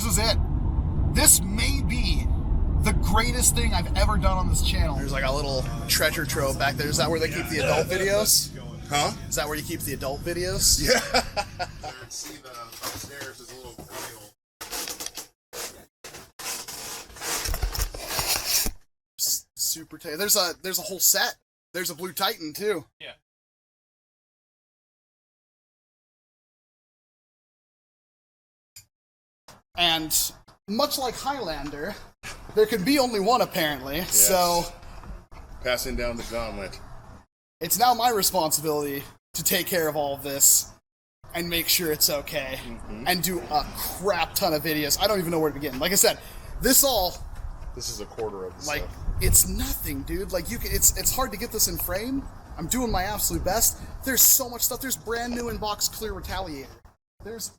is it. This may be the greatest thing I've ever done on this channel. There's like a little treasure trove back there. Is that where they keep the adult videos? Huh? Is that where you keep the adult videos? Yeah. See the upstairs is a little real. Super tight. There's a whole set. There's a Blue Titan too. Yeah. And much like Highlander, there can be only one apparently. Yes. So Passing down the gauntlet. it's now my responsibility to take care of all of this and make sure it's okay and do a crap ton of videos. I don't even know where to begin. Like I said, this is a quarter of the like stuff. it's nothing, dude. Like it's hard to get this in frame. I'm doing my absolute best. There's so much stuff. There's brand new in-box clear Retaliator. There's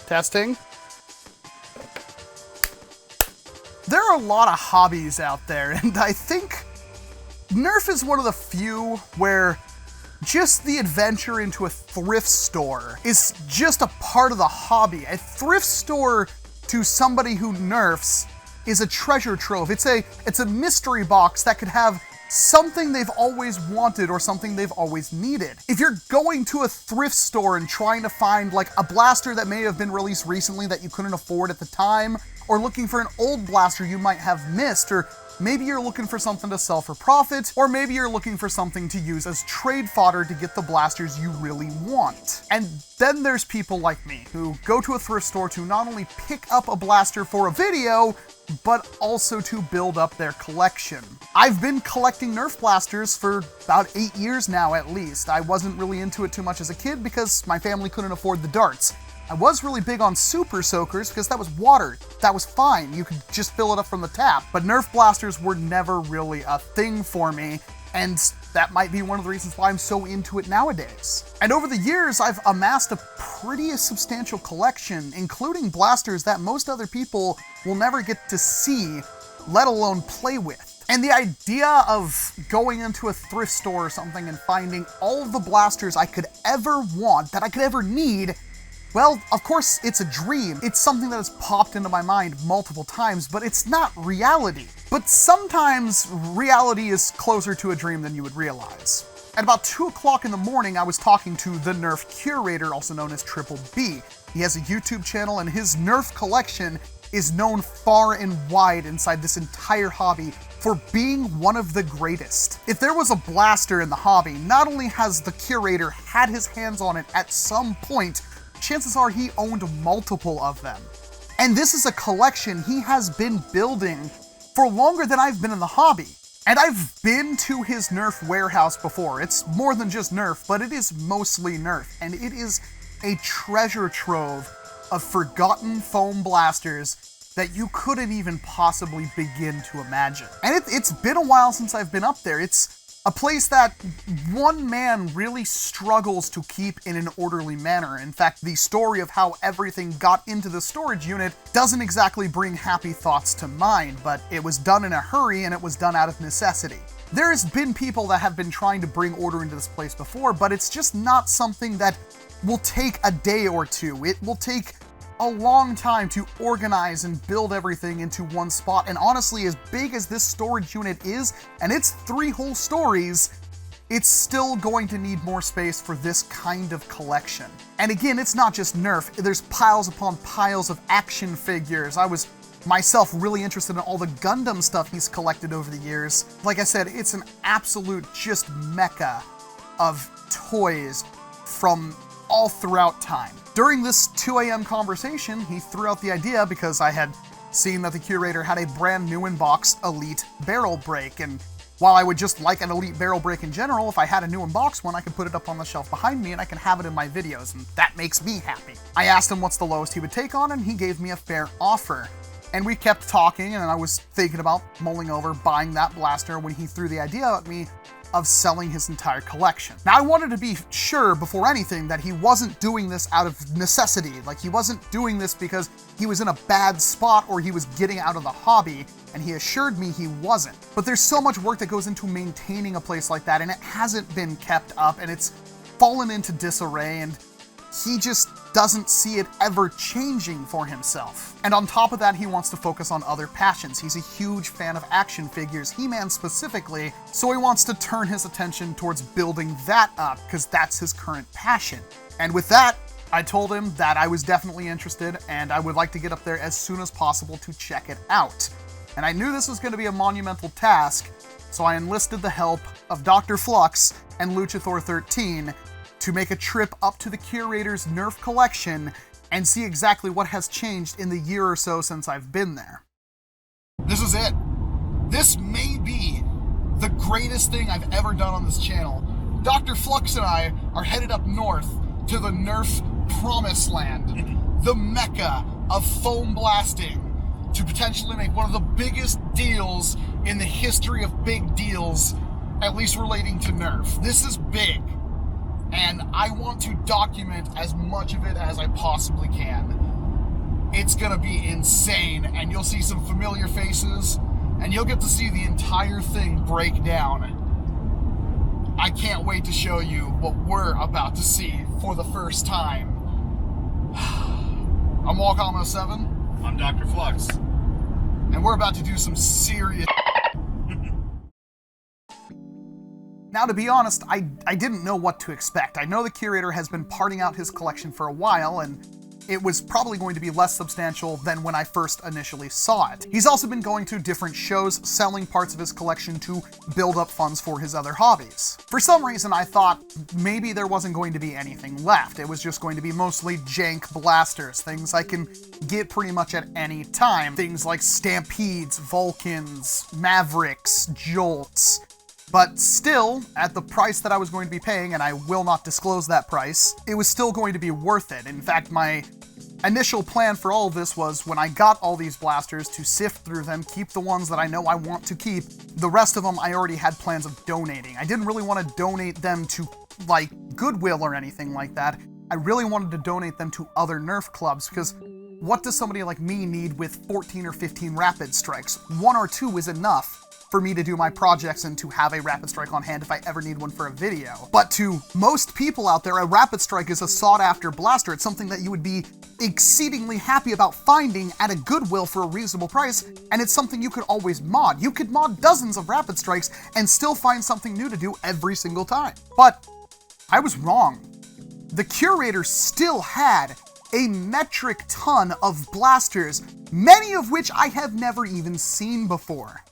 testing. There are a lot of hobbies out there, and I think Nerf is one of the few where just the adventure into a thrift store is just a part of the hobby. A thrift store to somebody who nerfs is a treasure trove. It's a mystery box that could have something they've always wanted or something they've always needed. If you're going to a thrift store and trying to find like a blaster that may have been released recently that you couldn't afford at the time, or looking for an old blaster you might have missed, or maybe you're looking for something to sell for profit, or maybe you're looking for something to use as trade fodder to get the blasters you really want. And then there's people like me who go to a thrift store to not only pick up a blaster for a video, but also to build up their collection. I've been collecting Nerf blasters for about 8 years now at least. I wasn't really into it too much as a kid because my family couldn't afford the darts. I was really big on super soakers because that was water. That was fine. You could just fill it up from the tap. But Nerf blasters were never really a thing for me, and that might be one of the reasons why I'm so into it nowadays. And over the years, I've amassed a pretty substantial collection, including blasters that most other people will never get to see, let alone play with. And the idea of going into a thrift store or something and finding all of the blasters I could ever want, that I could ever need, well, of course, it's a dream. It's something that has popped into my mind multiple times, but it's not reality. But sometimes reality is closer to a dream than you would realize. At about 2 o'clock in the morning, I was talking to the Nerf Curator, also known as Blvd. He has a YouTube channel, and his Nerf collection is known far and wide inside this entire hobby for being one of the greatest. If there was a blaster in the hobby, not only has the Curator had his hands on it at some point, chances are he owned multiple of them. And this is a collection he has been building for longer than I've been in the hobby. And I've been to his Nerf warehouse before. It's more than just Nerf, but it is mostly Nerf. And it is a treasure trove of forgotten foam blasters that you couldn't even possibly begin to imagine. And it's been a while since I've been up there. It's a place that one man really struggles to keep in an orderly manner. In fact, the story of how everything got into the storage unit doesn't exactly bring happy thoughts to mind, but it was done in a hurry and it was done out of necessity. There's been people that have been trying to bring order into this place before, but it's just not something that will take a day or two. It will take a long time to organize and build everything into one spot, and honestly, as big as this storage unit is, and it's 3 whole stories, it's still going to need more space for this kind of collection. And again, it's not just Nerf, there's piles upon piles of action figures. I was myself really interested in all the Gundam stuff he's collected over the years. Like I said, it's an absolute just mecca of toys from all throughout time. During this 2 a.m. conversation, he threw out the idea because I had seen that the Curator had a brand new in-box Elite barrel brake, and while I would just like an Elite barrel brake in general, if I had a new in-box one, I could put it up on the shelf behind me and I can have it in my videos, and that makes me happy. I asked him what's the lowest he would take on, and he gave me a fair offer. And we kept talking, and I was thinking about mulling over buying that blaster when he threw the idea at me. of selling his entire collection. Now, I wanted to be sure before anything that he wasn't doing this out of necessity. Like, he wasn't doing this because he was in a bad spot or he was getting out of the hobby, and he assured me he wasn't. But there's so much work that goes into maintaining a place like that, and it hasn't been kept up, and it's fallen into disarray, and he just doesn't see it ever changing for himself. And on top of that, he wants to focus on other passions. He's a huge fan of action figures, He-Man specifically, so he wants to turn his attention towards building that up, because that's his current passion. And with that, I told him that I was definitely interested, and I would like to get up there as soon as possible to check it out. And I knew this was going to be a monumental task, so I enlisted the help of Dr. Flux and Luchathor 13 to make a trip up to the Curator's Nerf collection and see exactly what has changed in the year or so since I've been there. This is it. This may be the greatest thing I've ever done on this channel. Dr. Flux and I are headed up north to the Nerf Promised Land, the mecca of foam blasting, to potentially make one of the biggest deals in the history of big deals, at least relating to Nerf. This is big, and I want to document as much of it as I possibly can. It's gonna be insane, and you'll see some familiar faces, and you'll get to see the entire thing break down. I can't wait to show you what we're about to see for the first time. I'm Walcom S7. I'm Dr. Flux. And we're about to do some serious... Now, to be honest, I didn't know what to expect. I know the Curator has been parting out his collection for a while, and it was probably going to be less substantial than when I first initially saw it. He's also been going to different shows, selling parts of his collection to build up funds for his other hobbies. For some reason, I thought maybe there wasn't going to be anything left. It was just going to be mostly jank blasters, things I can get pretty much at any time. Things like Stampedes, Vulcans, Mavericks, Jolts. But still, at the price that I was going to be paying, and I will not disclose that price, it was still going to be worth it. In fact, my initial plan for all of this was, when I got all these blasters, to sift through them, keep the ones that I know I want to keep. The rest of them I already had plans of donating. I didn't really want to donate them to, like, Goodwill or anything like that. I really wanted to donate them to other Nerf clubs, because what does somebody like me need with 14 or 15 Rapid Strikes? 1 or 2 is enough for me to do my projects and to have a Rapid Strike on hand if I ever need one for a video. But to most people out there, a Rapid Strike is a sought-after blaster. It's something that you would be exceedingly happy about finding at a Goodwill for a reasonable price, and it's something you could always mod. You could mod dozens of Rapid Strikes and still find something new to do every single time. But I was wrong. The Curator still had a metric ton of blasters, many of which I have never even seen before.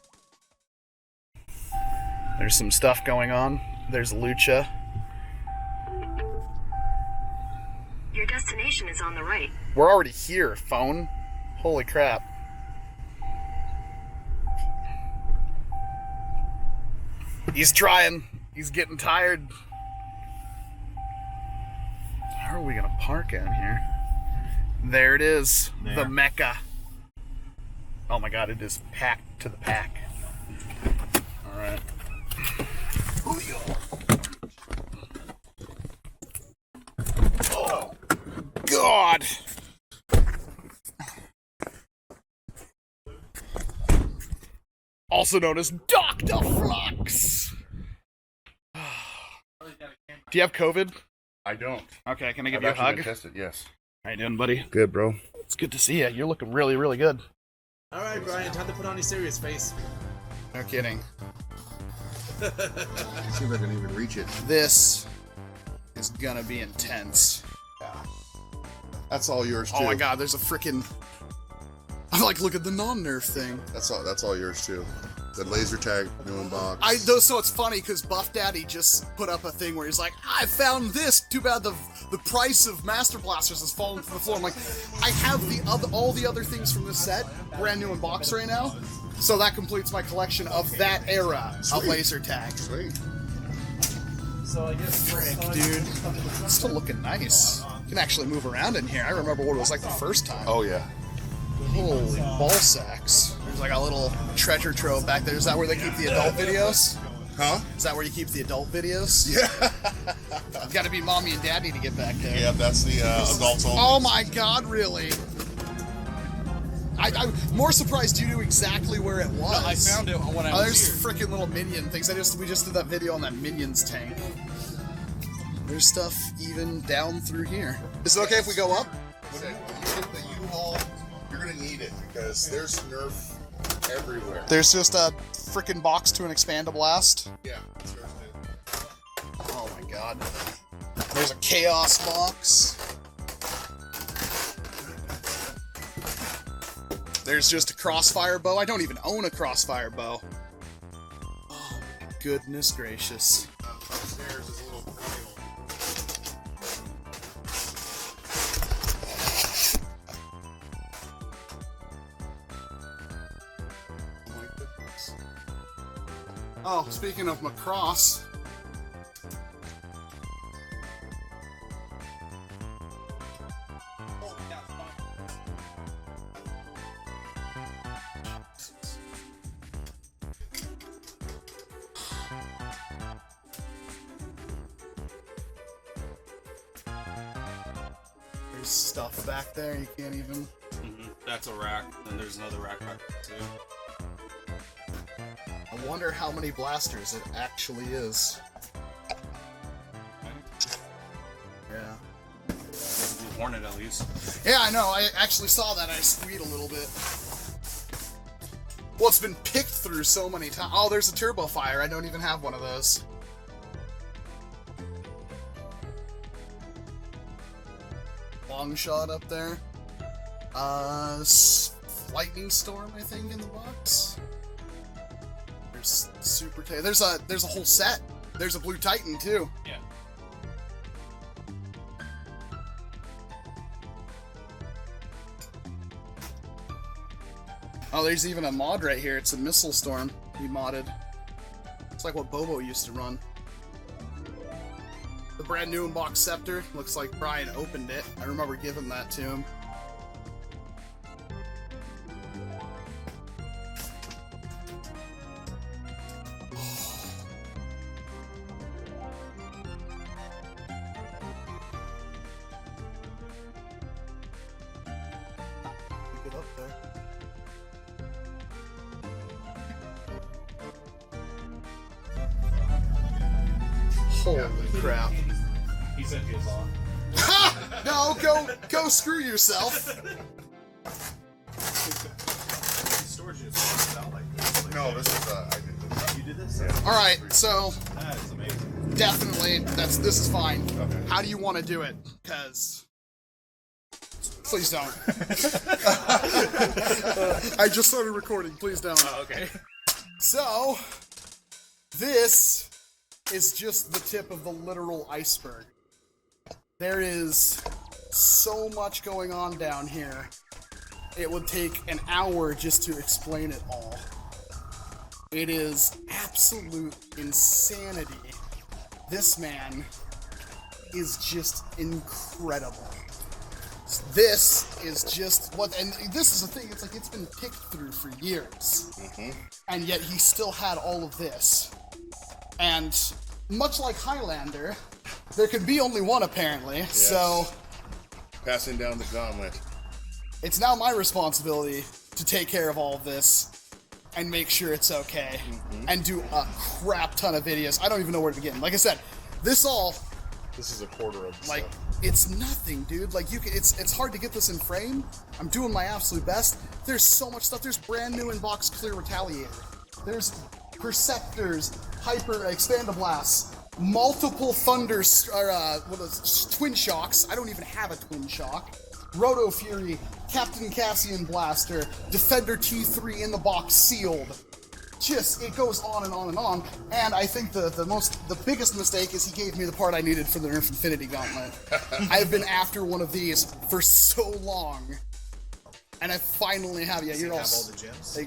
There's some stuff going on. There's Lucha. Your destination is on the right. We're already here, phone. Holy crap. He's trying. He's getting tired. How are we gonna park in here? There it is. There. The Mecca. Oh my god, it is packed to the pack. Alright. Oh, God. Also known as Dr. Flux. Do you have COVID? I don't. Okay, can I give I've you a actually hug? been tested, yes. How you doing, buddy? Good, bro. It's good to see you. You're looking really, really good. Alright, Brian, time to put on your serious face. No kidding. See if I can even reach it. This is gonna be intense. That's all yours, too. Oh my god, there's a freaking... I like, look at the non-Nerf thing. That's all yours, too. The laser tag, new unbox. So it's funny, because Buff Daddy just put up a thing where he's like, I found this! Too bad the price of Master Blasters has fallen to the floor. I'm like, I have all the other things from this set, brand new in box right now. So that completes my collection of that era of laser tag. Sweet. So I guess Frick, dude. It's still looking nice. You can actually move around in here. I remember what it was like the first time. Oh, yeah. Holy ball sacks. There's like a little treasure trove back there. Is that where they keep the adult videos? Huh? Is that where you keep the adult videos? Yeah. You've got to be mommy and daddy to get back there. Yeah, that's the adults only. Oh my god, really? I'm more surprised you knew exactly where it was. I found it when I Oh, was there's here. freaking little minion things. We just did that video on that minions tank. There's stuff even down through here. Is it okay if we go up? When you get the U-Haul, you're gonna need it because there's Nerf everywhere. There's just a freaking box to an expandable blast. Yeah. Oh my god. There's a chaos box. There's just a crossfire bow. I don't even own a crossfire bow. Oh my goodness gracious. Upstairs is a little cradle. Oh my goodness. Oh, speaking of macross. There's stuff back there you can't even. That's a rack, and there's another rack back there too. I wonder how many blasters it actually is. Yeah. Hornet at least. Yeah, I know. I actually saw that. I squeed a little bit. Well, it's been picked through so many times. Oh, there's a turbo fire. I don't even have one of those. Long shot up there. Lightning storm, I think, in the box. There's super. There's a whole set. There's a blue titan too. Yeah. Oh, there's even a mod right here. It's a missile storm he modded. It's like what Bobo used to run. The brand new in-box scepter. Looks like Brian opened it. I remember giving that to him. Get up there. Holy crap. He said he was on. No, go screw yourself. Storage is out like this. No, this is I did this. You did this? All right, so That is amazing. definitely this is fine. Okay. How do you want to do it? Because please don't. I just started recording. Please don't. Oh, okay. So this is just the tip of the literal iceberg. There is so much going on down here. It would take an hour just to explain it all. It is absolute insanity. This man is just incredible. This is just what, and this is the thing, it's like it's been picked through for years. And yet he still had all of this. And much like Highlander, there could be only one apparently, so Passing down the gauntlet. it's now my responsibility to take care of all of this and make sure it's okay and do a crap ton of videos. I don't even know where to begin. Like I said, this This is a quarter of the like stuff. it's nothing, dude. Like you can, it's hard to get this in frame. I'm doing my absolute best. There's so much stuff. There's brand new in-box clear retaliator. There's Perceptors, Hyper Expandablasts, multiple Thunder, Twin Shocks. I don't even have a Twin Shock. Roto Fury, Captain Cassian Blaster, Defender T3 in the box sealed. Just, it goes on and on and on. And I think the biggest mistake is he gave me the part I needed for the Nerf Infinity Gauntlet. I've been after one of these for so long. And I finally have, yeah, you're all... Have all the gems?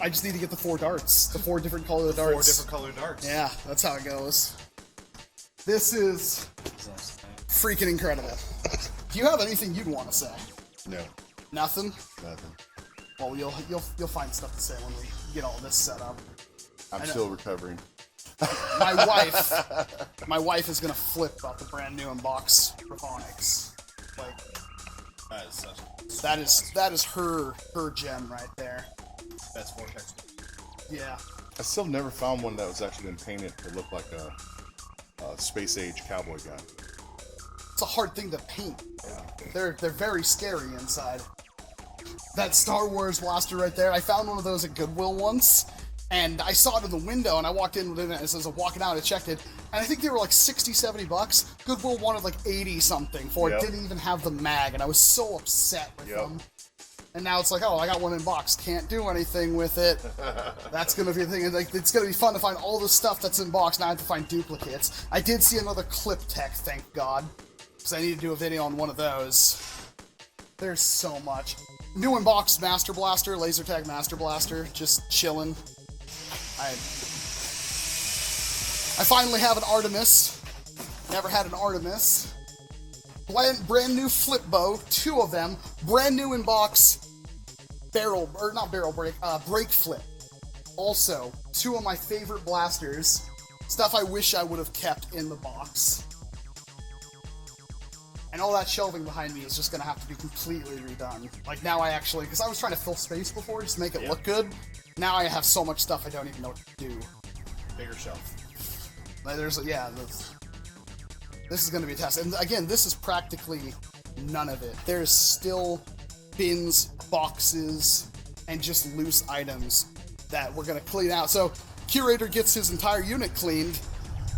I just need to get the 4 darts. The 4 different color darts. 4 different colored darts. Yeah, that's how it goes. This is freaking incredible. Do you have anything you'd want to say? No, Nothing? nothing. Well, you'll find stuff to say when we get all this set up. I'm know. still recovering. my wife is gonna flip about the brand new inbox Refonics. Like, That is such a... that is her gem right there. That's vortex. Yeah. I still never found one that was actually been painted to look like a space age cowboy gun. It's a hard thing to paint. They're very scary inside. That Star Wars blaster right there, I found one of those at Goodwill once, and I saw it in the window, and I walked in with it, and as I was walking out, I checked it, and I think they were like 60, 70 bucks. Goodwill wanted like 80 something for it, didn't even have the mag, and I was so upset with them. And now it's like, oh, I got one in box, can't do anything with it. That's gonna be a thing. Like, it's gonna be fun to find all the stuff that's in box. Now I have to find duplicates. I did see another clip tech, thank God, because I need to do a video on one of those. There's so much. New in box Master Blaster, laser tag Master Blaster, just chilling. I finally have an Artemis. Never had an Artemis. Brand new flip bow, 2 of them, brand new in box brake flip. Also, 2 of my favorite blasters, stuff I wish I would have kept in the box. And all that shelving behind me is just gonna have to be completely redone. Like, now I actually, because I was trying to fill space before just to make it look good, now I have so much stuff I don't even know what to do. Bigger shelf. Like, this is going to be a test. And again, this is practically none of it. There's still bins, boxes, and just loose items that we're going to clean out. So, Curator gets his entire unit cleaned,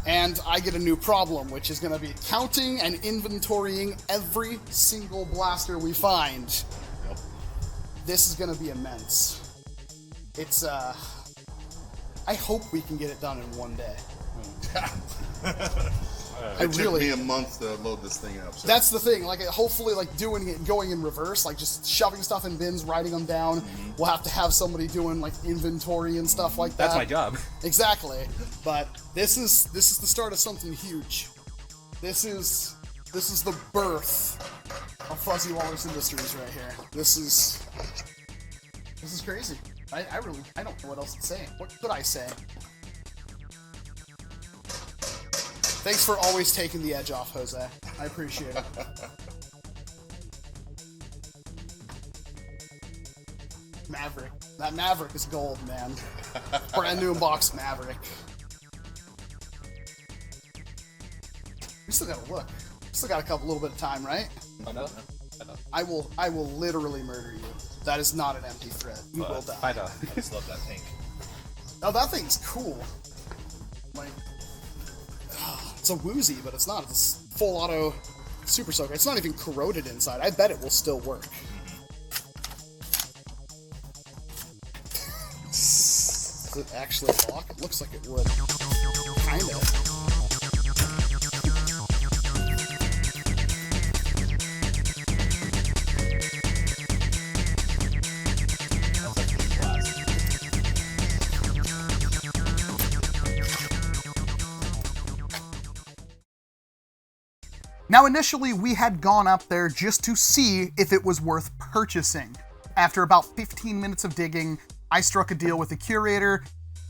and I get a new problem, which is going to be counting and inventorying every single blaster we find. Yep. This is going to be immense. It's, I hope we can get it done in one day. It took me a month to load this thing up. So. That's the thing. Like, hopefully, like doing it, going in reverse, like just shoving stuff in bins, writing them down. We'll have to have somebody doing like inventory and stuff like that. That's my job. Exactly. But this is the start of something huge. This is the birth of Fuzzy Walrus Industries right here. This is crazy. I don't know what else to say. What could I say? Thanks for always taking the edge off, Jose. I appreciate it. Maverick. That Maverick is gold, man. Brand new box Maverick. We still gotta look. Still got a little bit of time, right? I know. I will literally murder you. That is not an empty threat. You will die. I know. I just love that pink. Oh, that thing's cool. Like, it's a woozy, but it's not. It's full auto super soaker. It's not even corroded inside. I bet it will still work. Does it actually lock? It looks like it would. Kinda. Now, initially, we had gone up there just to see if it was worth purchasing. After about 15 minutes of digging, I struck a deal with the Curator,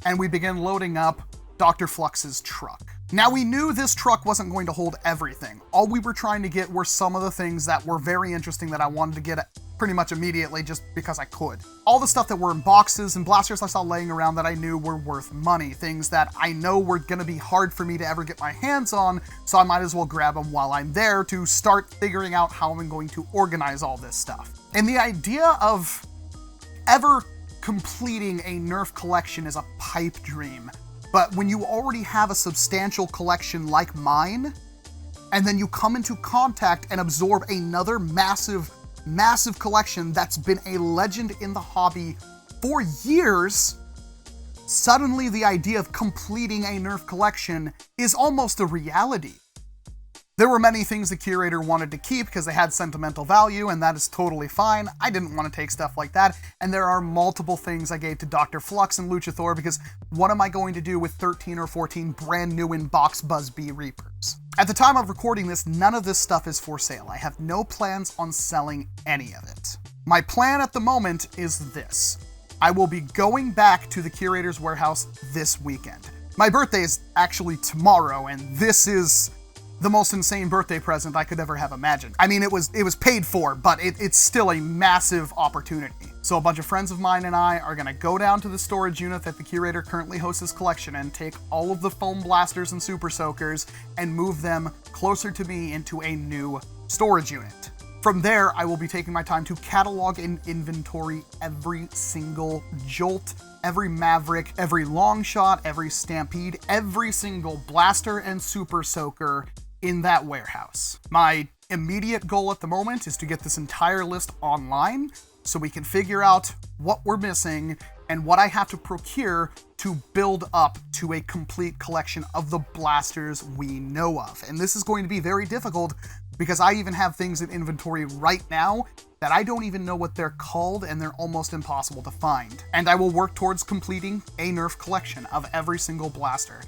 and we began loading up Dr. Flux's truck. Now, we knew this truck wasn't going to hold everything. All we were trying to get were some of the things that were very interesting that I wanted to get pretty much immediately just because I could. All the stuff that were in boxes and blasters I saw laying around that I knew were worth money, things that I know were going to be hard for me to ever get my hands on, so I might as well grab them while I'm there to start figuring out how I'm going to organize all this stuff. And the idea of ever completing a Nerf collection is a pipe dream, but when you already have a substantial collection like mine, and then you come into contact and absorb another massive collection that's been a legend in the hobby for years, suddenly the idea of completing a Nerf collection is almost a reality. There were many things the Curator wanted to keep because they had sentimental value, and that is totally fine. I didn't want to take stuff like that, and there are multiple things I gave to Dr. Flux and Luchathor because what am I going to do with 13 or 14 brand new in-box Buzzbee Reapers? At the time of recording this, none of this stuff is for sale. I have no plans on selling any of it. My plan at the moment is this. I will be going back to the Curator's warehouse this weekend. My birthday is actually tomorrow, and this is the most insane birthday present I could ever have imagined. I mean, it was paid for, but it's still a massive opportunity. So a bunch of friends of mine and I are gonna go down to the storage unit that the Curator currently hosts his collection and take all of the foam blasters and super soakers and move them closer to me into a new storage unit. From there, I will be taking my time to catalog and inventory every single Jolt, every Maverick, every Long Shot, every Stampede, every single blaster and super soaker in that warehouse. My immediate goal at the moment is to get this entire list online so we can figure out what we're missing and what I have to procure to build up to a complete collection of the blasters we know of. And this is going to be very difficult because I even have things in inventory right now that I don't even know what they're called, and they're almost impossible to find. And I will work towards completing a Nerf collection of every single blaster.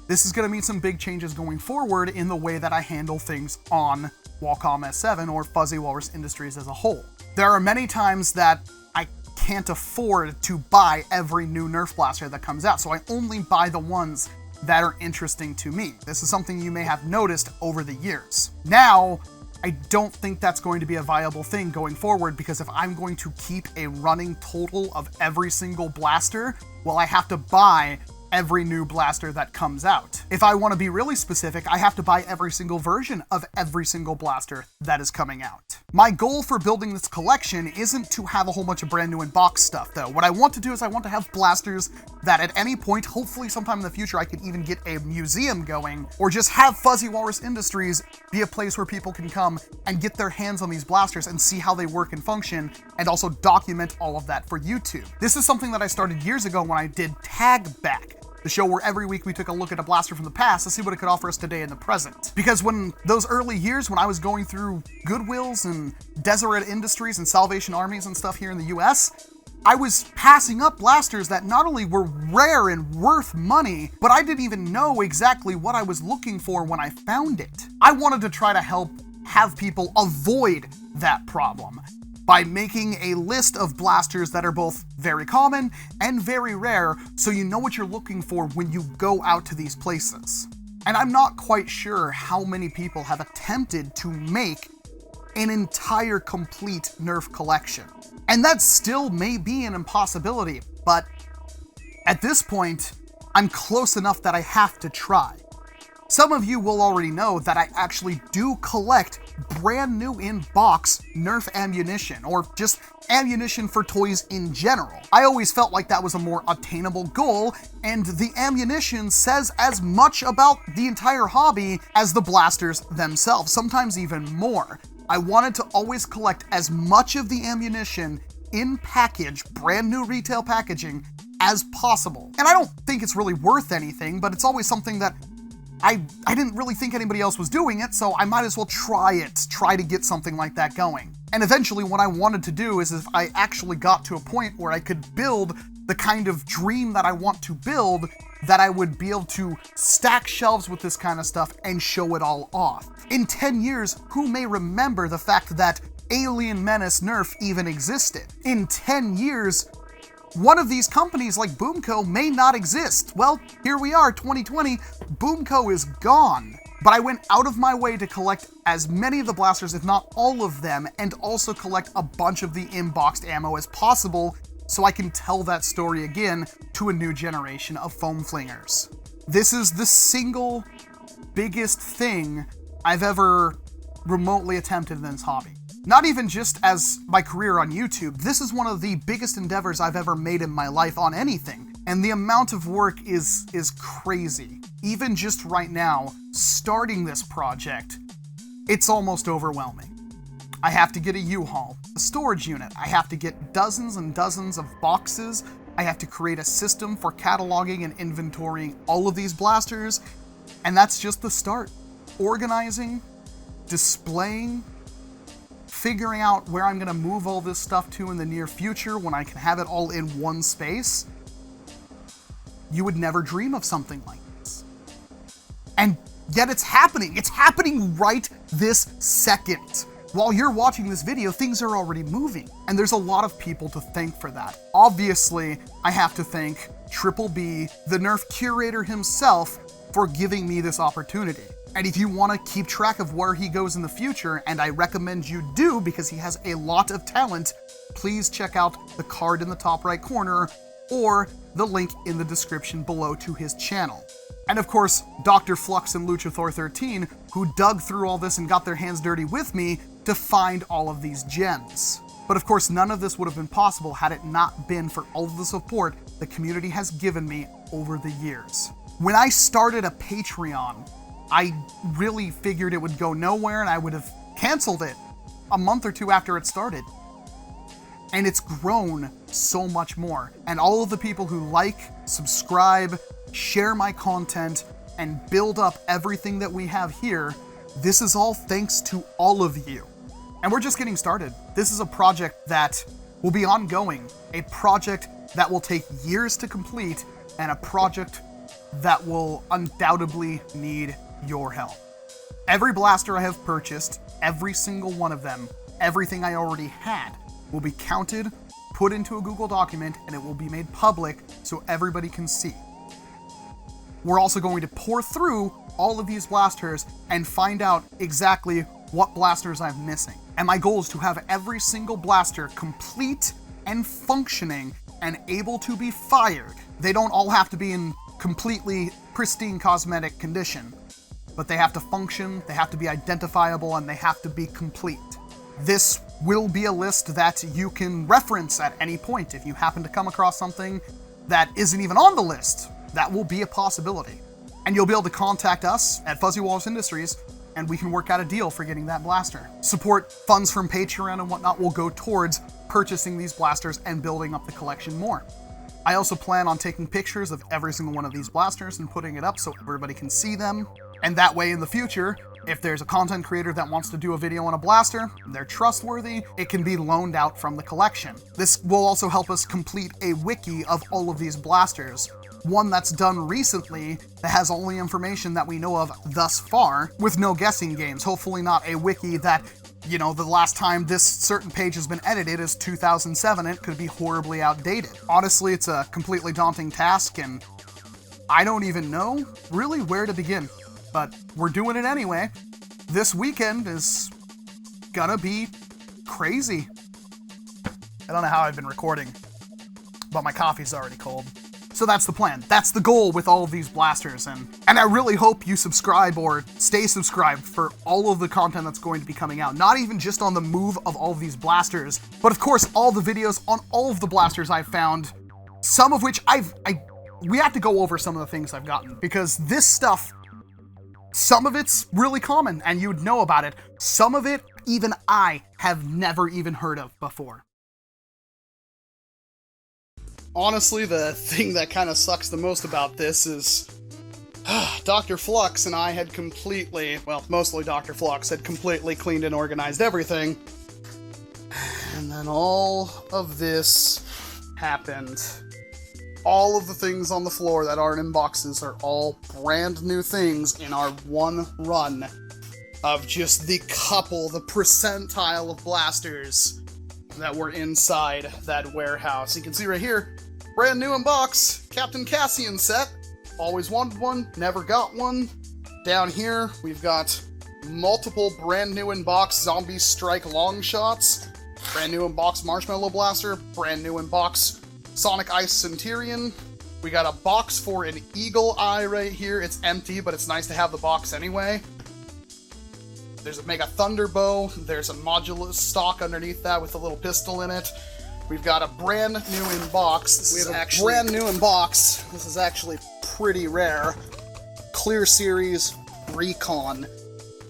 This is going to mean some big changes going forward in the way that I handle things on Walcom S7 or Fuzzy Walrus Industries as a whole. There are many times that I can't afford to buy every new Nerf blaster that comes out, so I only buy the ones that are interesting to me. This is something you may have noticed over the years. Now, I don't think that's going to be a viable thing going forward, because if I'm going to keep a running total of every single blaster, well, I have to buy every new blaster that comes out. If I want to be really specific, I have to buy every single version of every single blaster that is coming out. My goal for building this collection isn't to have a whole bunch of brand new in-box stuff, though. What I want to do is I want to have blasters that at any point, hopefully sometime in the future, I can even get a museum going, or just have Fuzzy Walrus Industries be a place where people can come and get their hands on these blasters and see how they work and function, and also document all of that for YouTube. This is something that I started years ago when I did Tag Back, the show where every week we took a look at a blaster from the past to see what it could offer us today in the present. Because when those early years, when I was going through Goodwills and Deseret Industries and Salvation Armies and stuff here in the US, I was passing up blasters that not only were rare and worth money, but I didn't even know exactly what I was looking for when I found it. I wanted to try to help have people avoid that problem by making a list of blasters that are both very common and very rare, so you know what you're looking for when you go out to these places. And I'm not quite sure how many people have attempted to make an entire complete Nerf collection. And that still may be an impossibility, but at this point, I'm close enough that I have to try. Some of you will already know that I actually do collect brand new in-box Nerf ammunition, or just ammunition for toys in general. I always felt like that was a more attainable goal, and the ammunition says as much about the entire hobby as the blasters themselves, sometimes even more. I wanted to always collect as much of the ammunition in package, brand new retail packaging, as possible. And I don't think it's really worth anything, but it's always something that I didn't really think anybody else was doing it, so I might as well try to get something like that going. And eventually what I wanted to do is, if I actually got to a point where I could build the kind of dream that I want to build, that I would be able to stack shelves with this kind of stuff and show it all off. In 10 years, who may remember the fact that Alien Menace Nerf even existed? In 10 years, one of these companies like Boomco may not exist. Well, here we are, 2020, Boomco is gone. But I went out of my way to collect as many of the blasters, if not all of them, and also collect a bunch of the in-boxed ammo as possible, so I can tell that story again to a new generation of foam flingers. This is the single biggest thing I've ever remotely attempted in this hobby. Not even just as my career on YouTube, this is one of the biggest endeavors I've ever made in my life on anything. And the amount of work is crazy. Even just right now, starting this project, it's almost overwhelming. I have to get a U-Haul, a storage unit. I have to get dozens and dozens of boxes. I have to create a system for cataloging and inventorying all of these blasters. And that's just the start. Organizing, displaying, figuring out where I'm gonna move all this stuff to in the near future when I can have it all in one space. You would never dream of something like this. And yet it's happening. It's happening right this second. while you're watching this video, things are already moving. And there's a lot of people to thank for that. Obviously, I have to thank Blvd, the Nerf Curator himself, for giving me this opportunity. And if you want to keep track of where he goes in the future, and I recommend you do because he has a lot of talent, please check out the card in the top right corner or the link in the description below to his channel. And of course, Dr. Flux and Luchathor13, who dug through all this and got their hands dirty with me to find all of these gems. But of course, none of this would have been possible had it not been for all of the support the community has given me over the years. When I started a Patreon, I really figured it would go nowhere and I would have canceled it a month or two after it started. And it's grown so much more. And all of the people who like, subscribe, share my content, and build up everything that we have here, this is all thanks to all of you. And we're just getting started. This is a project that will be ongoing, a project that will take years to complete, and a project that will undoubtedly need your help. Every blaster I have purchased, every single one of them, everything I already had, will be counted, put into a Google document, and it will be made public so everybody can see. We're also going to pour through all of these blasters and find out exactly what blasters I'm missing. And my goal is to have every single blaster complete and functioning and able to be fired. They don't all have to be in completely pristine cosmetic condition, but they have to function, they have to be identifiable, and they have to be complete. This will be a list that you can reference at any point. If you happen to come across something that isn't even on the list, that will be a possibility. And you'll be able to contact us at Fuzzy Walrus Industries, and we can work out a deal for getting that blaster. Support funds from Patreon and whatnot will go towards purchasing these blasters and building up the collection more. I also plan on taking pictures of every single one of these blasters and putting it up so everybody can see them. And that way in the future, if there's a content creator that wants to do a video on a blaster, they're trustworthy, it can be loaned out from the collection. This will also help us complete a wiki of all of these blasters. One that's done recently that has all the information that we know of thus far, with no guessing games. Hopefully not a wiki that, you know, the last time this certain page has been edited is 2007, and it could be horribly outdated. Honestly, it's a completely daunting task, and I don't even know really where to begin. But we're doing it anyway. This weekend is gonna be crazy. I don't know how I've been recording, but my coffee's already cold. So that's the plan. That's the goal with all of these blasters, and I really hope you subscribe or stay subscribed for all of the content that's going to be coming out. Not even just on the move of all of these blasters, but of course all the videos on all of the blasters I've found, some of which we have to go over some of the things I've gotten, because this stuff, some of it's really common and you'd know about it. Some of it, even I have never even heard of before. Honestly, the thing that kind of sucks the most about this is Dr. Flux and I had completely, well, mostly Dr. Flux had completely cleaned and organized everything. And then all of this happened. All of the things on the floor that aren't in boxes are all brand new things in our one run of just the percentile of blasters that were inside that warehouse. You can see right here, brand new in box, Captain Cassian set. Always wanted one, never got one. Down here, we've got multiple brand new in box Zombie Strike long shots, brand new in box Marshmallow Blaster, brand new in box Sonic Ice Centurion. We got a box for an Eagle Eye right here. It's empty, but it's nice to have the box anyway. There's a Mega Thunderbow. There's a modular stock underneath that with a little pistol in it. We've got a brand new in box. This is brand new in box. This is actually pretty rare. Clear Series Recon.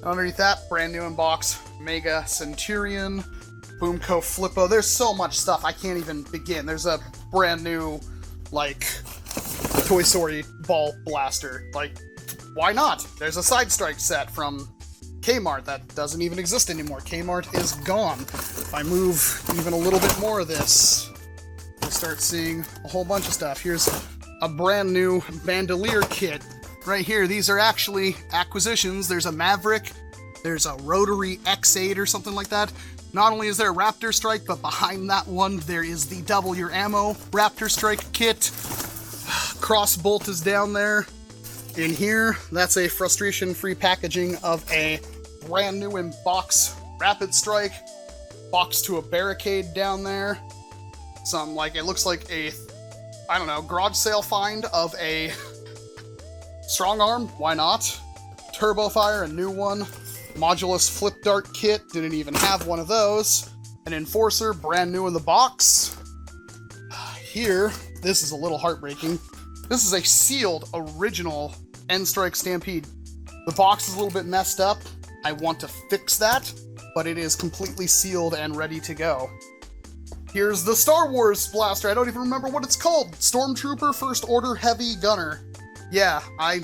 Underneath that, brand new in box Mega Centurion, Boomco Flippo. There's so much stuff I can't even begin. There's a brand new, like, Toy Story ball blaster. Like, why not? There's a Side Strike set from Kmart that doesn't even exist anymore. Kmart is gone. If I move even a little bit more of this, we'll start seeing a whole bunch of stuff. Here's a brand new bandolier kit right here. These are actually acquisitions. There's a Maverick, There's a rotary X8 or something like that. Not only is there a Raptor Strike, but behind that one, there is the double your ammo Raptor Strike kit. Cross bolt is down there. In here, that's a frustration-free packaging of a brand new in box Rapid Strike. Box to a barricade down there. Some, like, it looks like a, I don't know, garage sale find of a strong arm. Why not? Turbo Fire, a new one. Modulus Flip Dart kit, didn't even have one of those. An Enforcer, brand new in the box. Here, this is a little heartbreaking. This is a sealed original N-Strike Stampede. The box is a little bit messed up. I want to fix that, but it is completely sealed and ready to go. Here's the Star Wars blaster. I don't even remember what it's called. Stormtrooper First Order Heavy Gunner. Yeah, I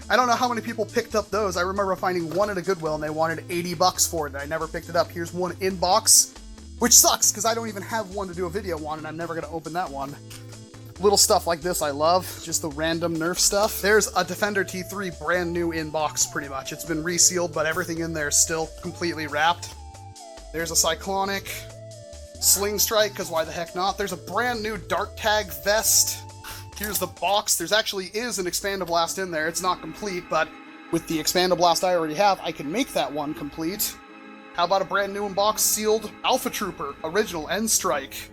don't know how many people picked up those. I remember finding one at a Goodwill and they wanted 80 bucks for it. I never picked it up. Here's one in box, which sucks because I don't even have one to do a video on and I'm never going to open that one. Little stuff like this I love, just the random Nerf stuff. There's a Defender T3 brand new in box pretty much. It's been resealed, but everything in there is still completely wrapped. There's a Cyclonic Sling Strike, because why the heck not? There's a brand new Dark Tag vest. Here's the box. There's actually is an Expandablast in there. It's not complete, but with the Expandablast I already have, I can make that one complete. How about a brand new in box sealed Alpha Trooper Original N-Strike?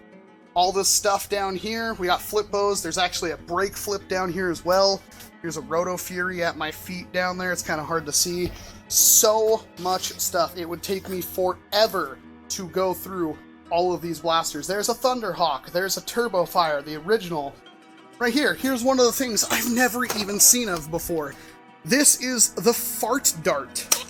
All this stuff down here. We got flip bows. There's actually a brake flip down here as well. Here's a Roto Fury at my feet down there. It's kind of hard to see. So much stuff. It would take me forever to go through all of these blasters. There's a Thunderhawk. There's a Turbo Fire, the original. Right here. Here's one of the things I've never even seen of before. This is the Fart Dart.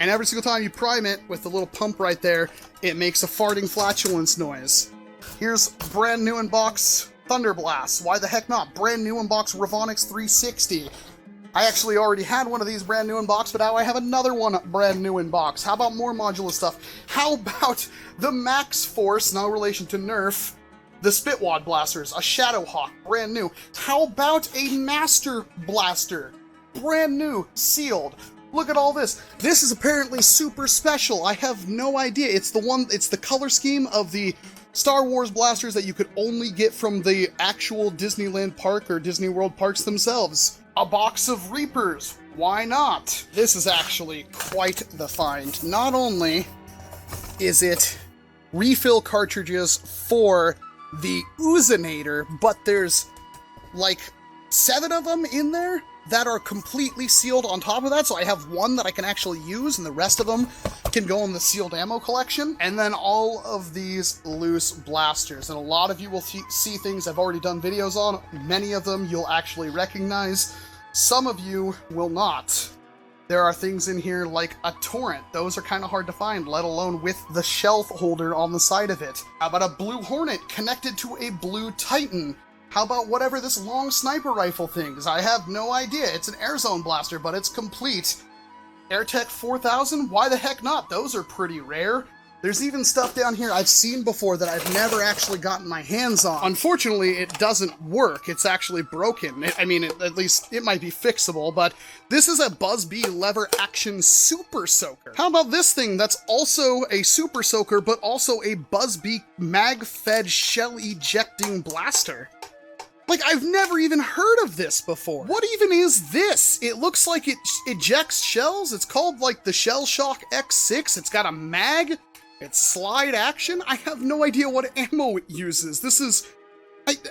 And every single time you prime it with the little pump right there, it makes a farting flatulence noise. Here's brand new in box Thunder Blast. Why the heck not? Brand new in box Ravonix 360. I actually already had one of these brand new in box, but now I have another one brand new in box. How about more modular stuff? How about the Max Force, no relation to Nerf, the Spitwad Blasters, a Shadowhawk, brand new. How about a Master Blaster, brand new, sealed. Look at all this. This is apparently super special. I have no idea. It's the color scheme of the Star Wars blasters that you could only get from the actual Disneyland park or Disney World parks themselves. A box of Reapers. Why not? This is actually quite the find. Not only is it refill cartridges for the Oozinator, but there's like 7 of them in there that are completely sealed on top of that, so I have one that I can actually use, and the rest of them can go in the sealed ammo collection. And then all of these loose blasters, and a lot of you will see things I've already done videos on. Many of them you'll actually recognize. Some of you will not. There are things in here like a Torrent. Those are kind of hard to find, let alone with the shelf holder on the side of it. How about a Blue Hornet connected to a Blue Titan? How about whatever this long sniper rifle thing is? I have no idea. It's an air zone blaster, but it's complete. AirTech 4000? Why the heck not? Those are pretty rare. There's even stuff down here I've seen before that I've never actually gotten my hands on. Unfortunately, it doesn't work. It's actually broken. At least it might be fixable, but this is a Buzz-B lever action Super Soaker. How about this thing that's also a Super Soaker, but also a Buzz-B mag-fed shell-ejecting blaster? Like, I've never even heard of this before. What even is this? It looks like it ejects shells. It's called, like, the Shell Shock X6. It's got a mag. It's slide action. I have no idea what ammo it uses. This is...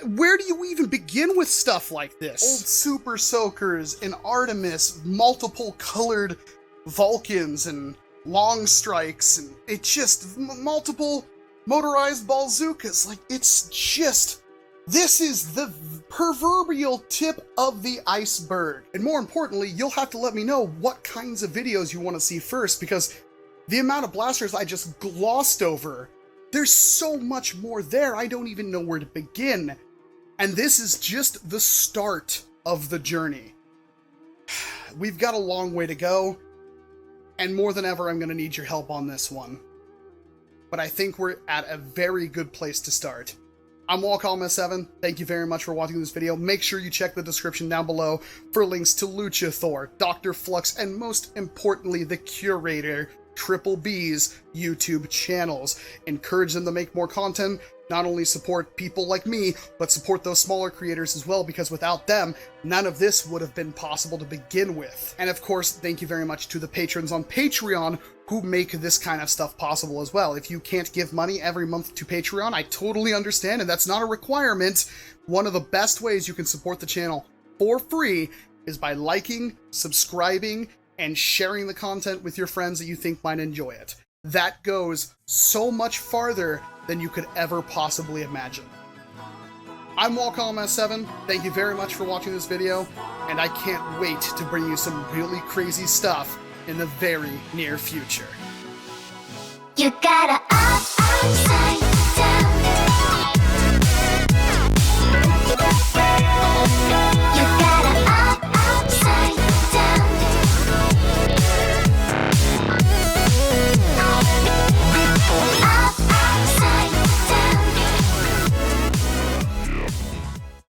where do you even begin with stuff like this? Old Super Soakers and Artemis, multiple colored Vulcans and Long Strikes, and it's just multiple motorized bazookas. Like, it's just... This is the proverbial tip of the iceberg. And more importantly, you'll have to let me know what kinds of videos you want to see first, because the amount of blasters I just glossed over, there's so much more there, I don't even know where to begin. And this is just the start of the journey. We've got a long way to go, and more than ever, I'm going to need your help on this one. But I think we're at a very good place to start. I'm Walcom S7. Thank you very much for watching this video. Make sure you check the description down below for links to Luchathor, Dr. Flux, and most importantly, the Curator, Blvd's YouTube channels. Encourage them to make more content. Not only support people like me, but support those smaller creators as well, because without them, none of this would have been possible to begin with. And of course, thank you very much to the patrons on Patreon who make this kind of stuff possible as well. If you can't give money every month to Patreon, I totally understand, and that's not a requirement. One of the best ways you can support the channel for free is by liking, subscribing, and sharing the content with your friends that you think might enjoy it. That goes so much farther than you could ever possibly imagine. I'm Walcom S7, thank you very much for watching this video, and I can't wait to bring you some really crazy stuff in the very near future. You gotta up, up,